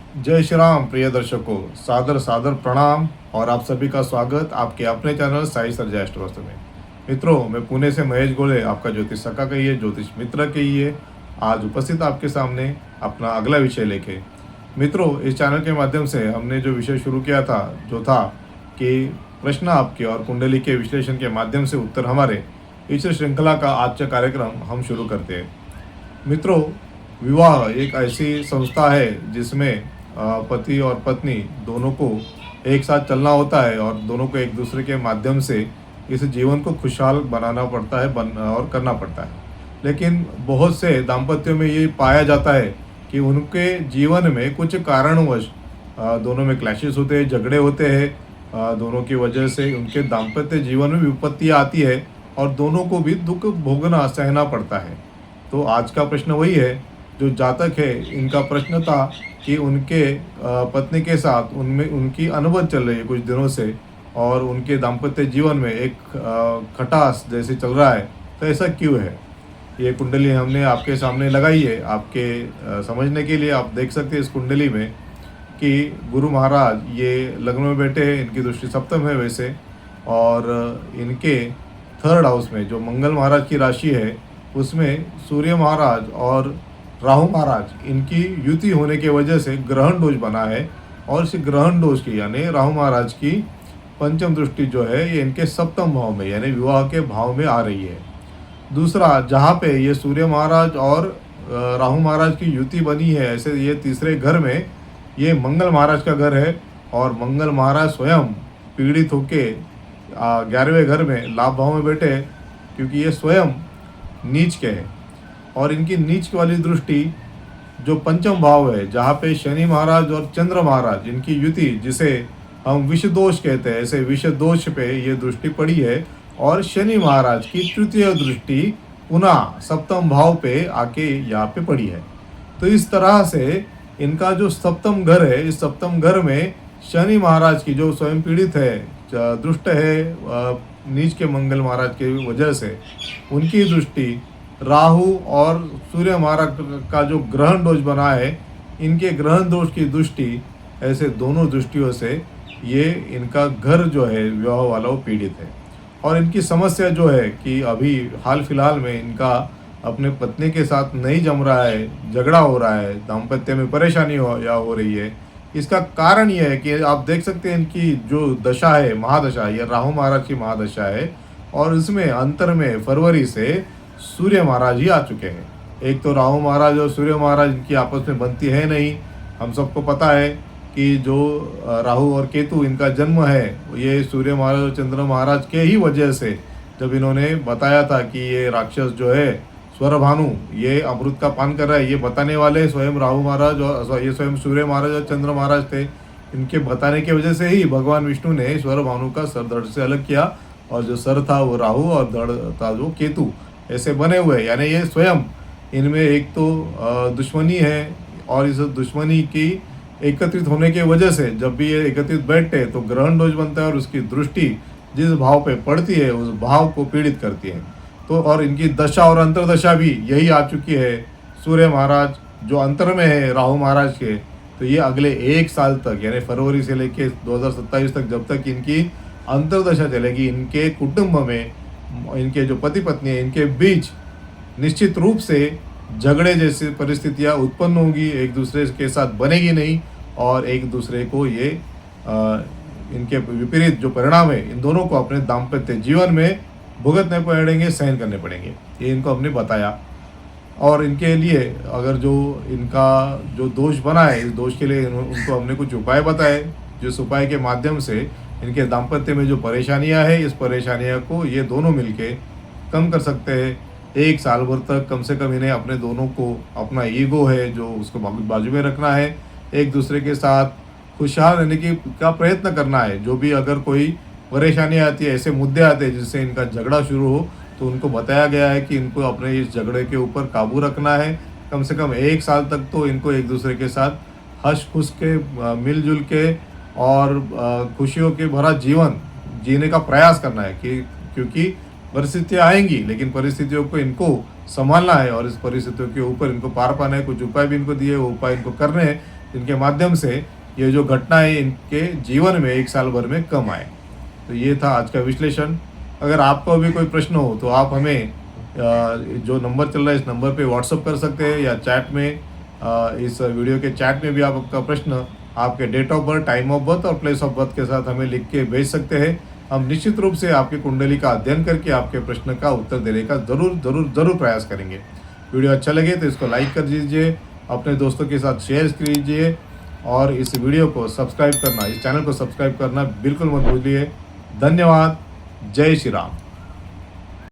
जय श्री राम प्रिय दर्शकों, सादर सादर प्रणाम और आप सभी का स्वागत आपके अपने चैनल साई सर्जा एस्ट्रोवास्तु में। मित्रों, मैं पुणे से महेश गोले, आपका ज्योतिष सखा कहिए, ज्योतिष मित्र कहिए, आज उपस्थित आपके सामने अपना अगला विषय लेके। मित्रों, इस चैनल के माध्यम से हमने जो विषय शुरू किया था, जो था कि प्रश्न आपके और कुंडली के विश्लेषण के माध्यम से उत्तर हमारे, इस श्रृंखला का आज का कार्यक्रम हम शुरू करते हैं। मित्रों, विवाह एक ऐसी संस्था है जिसमें पति और पत्नी दोनों को एक साथ चलना होता है और दोनों को एक दूसरे के माध्यम से इस जीवन को खुशहाल बनाना पड़ता है और करना पड़ता है। लेकिन बहुत से दाम्पत्यों में ये पाया जाता है कि उनके जीवन में कुछ कारणवश दोनों में क्लैशेस होते हैं, झगड़े होते हैं। दोनों की वजह से उनके दाम्पत्य जीवन में विपत्तियाँ आती है और दोनों को भी दुख भोगना सहना पड़ता है। तो आज का प्रश्न वही है, जो जातक है इनका प्रश्न था कि उनके पत्नी के साथ उनमें उनकी अनबन चल रही है कुछ दिनों से और उनके दाम्पत्य जीवन में एक खटास जैसे चल रहा है। तो ऐसा क्यों है? ये कुंडली हमने आपके सामने लगाई है आपके समझने के लिए। आप देख सकते हैं इस कुंडली में कि गुरु महाराज ये लग्न में बैठे हैं, इनकी दृष्टि सप्तम है वैसे, और इनके थर्ड हाउस में जो मंगल महाराज की राशि है उसमें सूर्य महाराज और राहु महाराज इनकी युति होने के वजह से ग्रहण दोष बना है। और इस ग्रहण दोष की यानी राहु महाराज की पंचम दृष्टि जो है ये इनके सप्तम भाव में यानी विवाह के भाव में आ रही है। दूसरा, जहाँ पे ये सूर्य महाराज और राहु महाराज की युति बनी है, ऐसे ये तीसरे घर में ये मंगल महाराज का घर है और मंगल महाराज स्वयं पीड़ित होके 11वें घर में लाभ भाव में बैठे हैं, क्योंकि ये स्वयं नीच के हैं। और इनकी नीच वाली दृष्टि जो पंचम भाव है, जहाँ पे शनि महाराज और चंद्र महाराज इनकी युति, जिसे हम विष दोष कहते हैं, ऐसे विष दोष पे ये दृष्टि पड़ी है। और शनि महाराज की तृतीय दृष्टि पुनः सप्तम भाव पे आके यहाँ पे पड़ी है। तो इस तरह से इनका जो सप्तम घर है, इस सप्तम घर में शनि महाराज की जो स्वयं पीड़ित है, दुष्ट है नीच के मंगल महाराज की वजह से, उनकी दृष्टि राहु और सूर्य महाराज का जो ग्रहण दोष बना है, इनके ग्रहण दोष की दृष्टि, ऐसे दोनों दृष्टियों से ये इनका घर जो है विवाह वाला वो पीड़ित है। और इनकी समस्या जो है कि अभी हाल फिलहाल में इनका अपने पत्नी के साथ नहीं जम रहा है, झगड़ा हो रहा है, दाम्पत्य में परेशानी हो रही है। इसका कारण ये है कि आप देख सकते हैं इनकी जो दशा है, महादशा, ये राहु महाराज की महादशा है और इसमें अंतर में फरवरी से सूर्य महाराज ही आ चुके हैं। एक तो राहु महाराज और सूर्य महाराज इनकी आपस में बनती है नहीं। हम सबको पता है कि जो राहु और केतु इनका जन्म है, ये सूर्य महाराज और चंद्र महाराज के ही वजह से, जब इन्होंने बताया था कि ये राक्षस जो है स्वर भानु ये अमृत का पान कर रहा है, ये बताने वाले स्वयं राहु महाराज और ये स्वयं सूर्य महाराज और चंद्र महाराज थे। इनके बताने की वजह से ही भगवान विष्णु ने स्वर भानु का सर धड़ से अलग किया और जो सर था वो राहु और धड़ था जो केतु, ऐसे बने हुए। यानी ये स्वयं इनमें एक तो दुश्मनी है और इस दुश्मनी की एकत्रित होने की वजह से जब भी ये एकत्रित बैठते हैं तो ग्रहण दोष बनता है और उसकी दृष्टि जिस भाव पे पड़ती है उस भाव को पीड़ित करती है। तो और इनकी दशा और अंतरदशा भी यही आ चुकी है। सूर्य महाराज जो अंतर में है राहु महाराज के, तो ये अगले 1 साल तक यानी फरवरी से लेके 2027 तक, जब तक इनकी अंतरदशा चलेगी, इनके कुटुंब में इनके जो पति पत्नी है इनके बीच निश्चित रूप से झगड़े जैसी परिस्थितियां उत्पन्न होंगी, एक दूसरे के साथ बनेगी नहीं और एक दूसरे को ये इनके विपरीत जो परिणाम है इन दोनों को अपने दाम्पत्य जीवन में भुगतने पड़ेंगे, सहन करने पड़ेंगे। ये इनको हमने बताया। और इनके लिए अगर जो इनका जो दोष बना है, इस दोष के लिए उनको हमने कुछ उपाय बताए, जिस उपाय के माध्यम से इनके दाम्पत्य में जो परेशानियां हैं, इस परेशानियों को ये दोनों मिलके कम कर सकते हैं। 1 साल भर तक कम से कम इन्हें अपने दोनों को अपना ईगो है जो उसको बाजू में रखना है, एक दूसरे के साथ खुशहाल रहने की का प्रयत्न करना है। जो भी अगर कोई परेशानी आती है, ऐसे मुद्दे आते हैं जिससे इनका झगड़ा शुरू हो, तो उनको बताया गया है कि इनको अपने इस झगड़े के ऊपर काबू रखना है। कम से कम 1 साल तक तो इनको एक दूसरे के साथ हंस खुश के मिलजुल के और खुशियों के भरा जीवन जीने का प्रयास करना है कि क्योंकि परिस्थितियाँ आएंगी, लेकिन परिस्थितियों को इनको संभालना है और इस परिस्थितियों के ऊपर इनको पार पाना है। कुछ उपाय भी इनको दिए, वो उपाय इनको करने हैं। जिनके माध्यम से ये जो घटनाएं इनके जीवन में 1 साल भर में कम आए। तो ये था आज का विश्लेषण। अगर आपको भी कोई प्रश्न हो तो आप हमें जो नंबर चल रहा है इस नंबर पे व्हाट्सअप कर सकते हैं, या चैट में इस वीडियो के चैट में भी आप आपका प्रश्न आपके date of birth, time of birth और प्लेस ऑफ बर्थ के साथ हमें लिख के भेज सकते हैं। हम निश्चित रूप से आपकी कुंडली का अध्ययन करके आपके प्रश्न का उत्तर देने का ज़रूर प्रयास करेंगे। वीडियो अच्छा लगे तो इसको लाइक कर दीजिए, अपने दोस्तों के साथ शेयर कीजिए और इस वीडियो को सब्सक्राइब करना, इस चैनल को सब्सक्राइब करना बिल्कुल मत भूलिए। धन्यवाद। जय श्री राम।